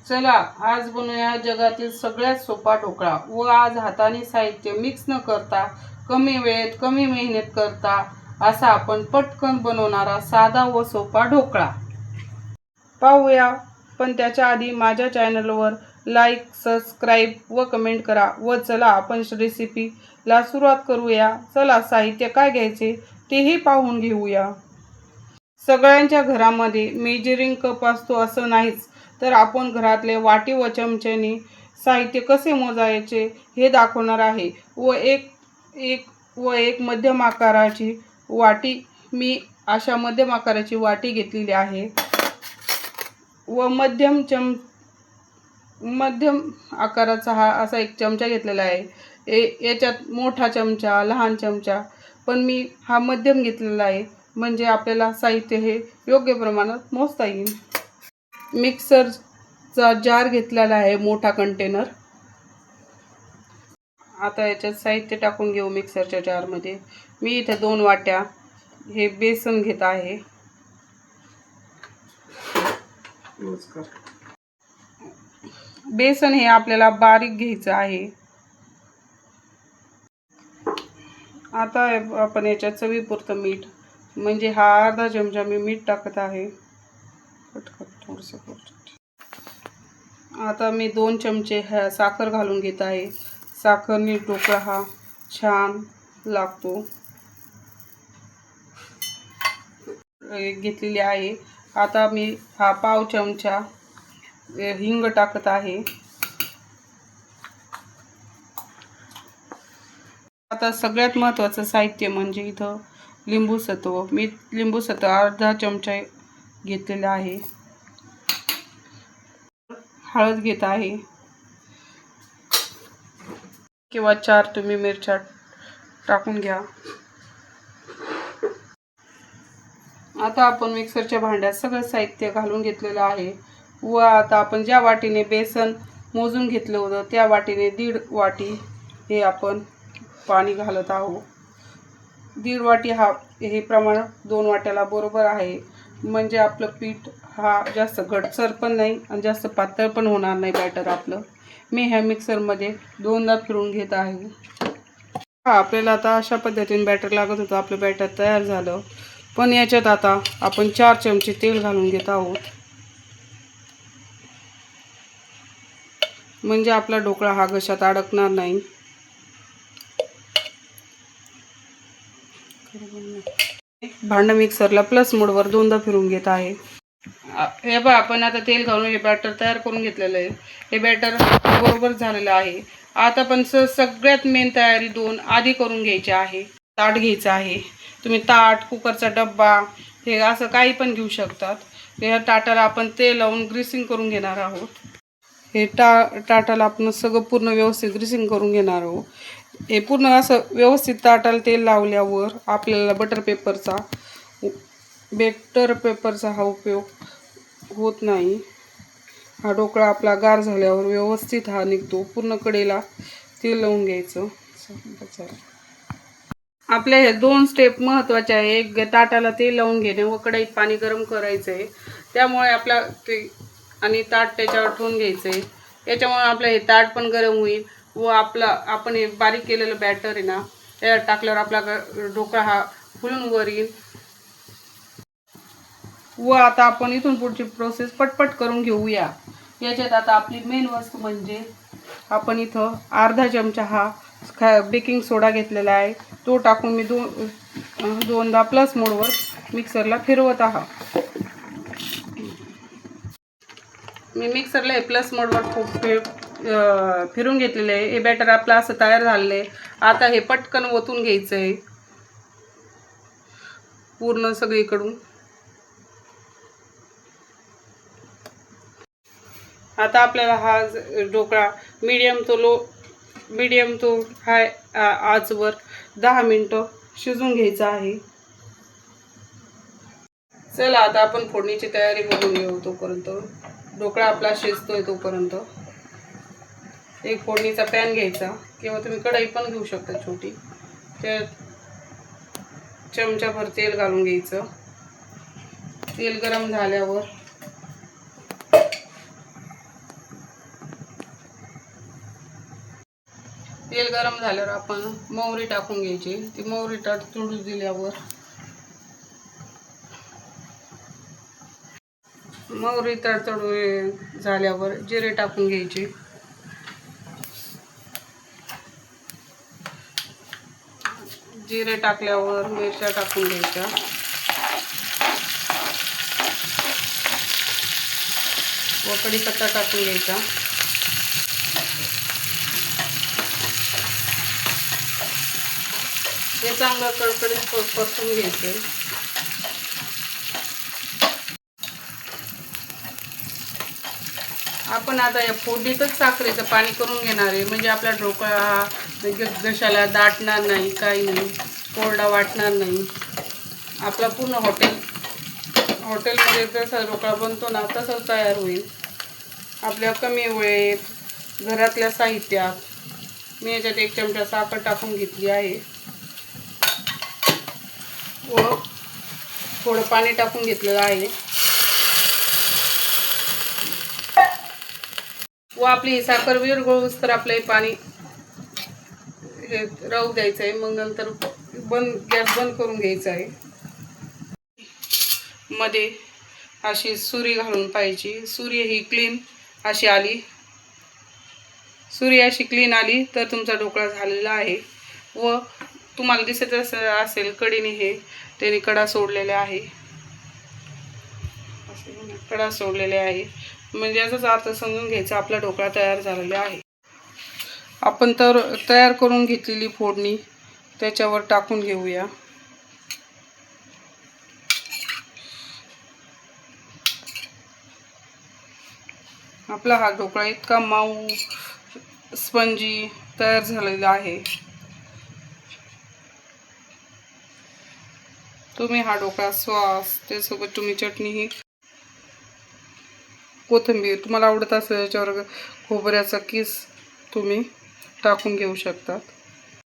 चला आज बनवूया जगातील सगळ्यात सोपा ढोकळा व आज हाताने साहित्य मिक्स न करता कमी वेळेत कमी मेहनत करता असा आपण पटकन बनवणारा साधा व सोपा ढोकळा पाहूया। पण त्याच्या आधी माझ्या चॅनलवर लाईक सबस्क्राईब व कमेंट करा व चला आपण रेसिपीला सुरुवात करूया। चला साहित्य काय घ्यायचे तेही पाहून घेऊया। सगळ्यांच्या घरामध्ये मेजरिंग कप असतो असं नाहीच, तर आपण घरातले वाटी व चमच्याने साहित्य कसे मोजायचे हे दाखवणार आहे। व एक मध्यम आकाराची वाटी, मी अशा मध्यम आकाराची वाटी घेतलेली आहे व मध्यम आकाराचा हा असा एक चमचा घेतलेला आहे। याच्यात मोठा चमचा लहान चमचा, पण मी हा मध्यम घेतलेला आहे म्हणजे आपल्याला साहित्य हे योग्य प्रमाणात मोजता येईल। मिक्सरचा जार घेतलेला आहे मोठा कंटेनर। आता याच्यात साहित्य टाकून घेऊ मिक्सरच्या जारमध्ये। मी इथे 2 वाट्या हे बेसन घेत आहे। बेसन हे आपल्याला बारीक घ्यायचं आहे। आता आपण याच्यात चवीपुरतं मीठ, म्हणजे हा अर्धा चमचा मी मीठ टाकत आहे। आता मी 2 चमचे साखर घालून घेत आहे। साखरने ढोकळा हा छान लागतो। घेतलेली आहे। आता मी हा पाव चमचा हिंग टाकत आहे। आता सगळ्यात महत्त्वाचं साहित्य म्हणजे इथं लिंबू सत्व। मी लिंबू सत्व अर्धा चमचा घेतलेला आहे। हळद घेत आहे किंवा 4 तुम्ही मिरच्या टाकून घ्या। आता आपण मिक्सरच्या भांड्यात सगळं साहित्य घालून घेतलेलं आहे व आता आपण ज्या वाटीने बेसन मोजून घेतलं होतं त्या वाटीने 1.5 वाटी हे आपण पाणी घालत आहोत। 1.5 वाटी हे प्रमाण 2 वाट्याला बरोबर आहे, म्हणजे आपलं पीठ हा जास्त घटसर पण नाही आणि जास्त पातळ पण होणार नाही बॅटर आपलं। मी ह्या मिक्सरमध्ये 2दा फिरवून घेत आहे। आपल्याला आता अशा पद्धतीने बॅटर लागत होतं। आपलं बॅटर तयार झालं, पण याच्यात आता आपण 4 चमचे तेल घालून घेत आहोत, म्हणजे आपला ढोकळा हा घशात अडकणार नाही। भांडं मिक्सरला प्लस मोडवर 2दा फिरवून घेत आहे। हे बघा, आपण आता तेल घालून हे बॅटर तयार करून घेतलेलं आहे। हे बॅटर बरोबर झालेलं आहे। आता पण सगळ्यात मेन तयारी 2 आधी करून घ्यायची आहे। ताट घ्यायचं आहे, तुम्ही ताट कुकरचा डब्बा हे असं काही पण घेऊ शकतात। या ताटाला आपण तेल लावून ग्रीसिंग करून घेणार आहोत। हे ताटाला आपण सगळं पूर्ण व्यवस्थित ग्रीसिंग करून घेणार आहोत। हे पूर्ण असं व्यवस्थित ताटाला तेल लावल्यावर आपल्याला बटर पेपरचा हा उपयोग होत नाही। हा ढोकळा आपला गार झाल्यावर व्यवस्थित हा निघतो। पूर्ण कडेला तेल लावून घ्यायचं। आपल्या हे 2 स्टेप महत्त्वाचे आहे। एक ताटाला तेल लावून घेणे व कढईत पाणी गरम करायचं आहे, त्यामुळे आपला ते आणि ताट त्याच्यावर ठेवून घ्यायचं आहे। याच्यामुळे आपलं हे ताट पण गरम होईल व आपण हे बारीक केलेलं बॅटर आहे ना त्यात टाकल्यावर आपला ढोकळा हा फुलून वर येईल। व आता आपण इथून पुढची प्रोसेस पटपट करून घेऊया। याच्यात आता आपली मेन वस्तू म्हणजे आपण इथं अर्धा चमचा हा बेकिंग सोडा घेतलेला आहे, तो टाकून मी 2दा प्लस मोडवर मिक्सरला फिरवत आहे। मी मिक्सरला हे प्लस मोडवर खूप फिरून घेतलेलं आहे। हे बॅटर आपलं असं तयार झालेलं आहे। आता हे पटकन ओतून घ्यायचं आहे पूर्ण सगळीकडून। आता आपल्याला हा ढोकळा मीडियम टू हाय आचवर 10 मिनिटं शिजून घ्यायचा आहे। चला आता आपण फोडणीची तयारी करून घेऊ। तोपर्यंत ढोकळा आपला शिजतोय तोपर्यंत एक फोडणीचा पॅन घ्यायचा किंवा तुम्ही कढई पण घेऊ शकता छोटी। त्यात चमचाभर तेल घालून घ्यायचं। तेल गरम झाल्यावर तेल गरम झाल्यावर आपण मोहरी टाकून घ्यायची. ती मोहरी तळू दिल्यावर मोहरी तडतडू झाल्यावर जिरे टाकून घ्यायचे. जिरे टाकल्यावर मिरच्या टाकून घ्यायच्या. व कढीपत्ता टाकून घ्यायचा. हे चांगलं कडकडीत परतून घ्यायचे. आपण आता या फोडणीतच साखरेचं पाणी करून घेणार आहे. म्हणजे आपला ढोकळा हा घशाला दाटणार नाही, काही नाही, कोरडा वाटणार नाही. आपला पूर्ण हॉटेलमध्ये जसा ढोकळा बनतो ना तसंच तयार होईल. आपल्या कमी वेळेत घरातल्या साहित्यात मी याच्यात 1 चमचा साखर टाकून घेतली आहे व थोडं पाणी टाकून घेतलेलं आहे. व आपली साखर विरघळूस तर आपलं पाणी हे राहू द्यायचं आहे. मग नंतर गॅस बंद करून घ्यायचा आहे. मध्ये अशी सुरी घालून पाहिजे. सुरी ही क्लीन अशी आली, सुरी अशी क्लीन आली तर तुमचा ढोकळा झालेला आहे. व तुम्हाला दिसत असेल कढीने हे त्याने कडा सोडलेले आहे, कडा सोडलेले आहे. म्हणजे याचाच अर्थ समजून घ्यायचा आपला ढोकळा तयार झालेला आहे. आपण तर तयार करून घेतलेली फोडणी त्याच्यावर टाकून घेऊया. आपला हा ढोकळा इतका मऊ स्पंजी तयार झालेला आहे. तुम्ही हा ढोकळा सॉस त्यासोबत तुम्ही चटणी ही कोथिंबीर तुम्हाला आवडत असेल त्याच्यावर खोबऱ्याचा किस तुम्ही टाकून घेऊ शकतात.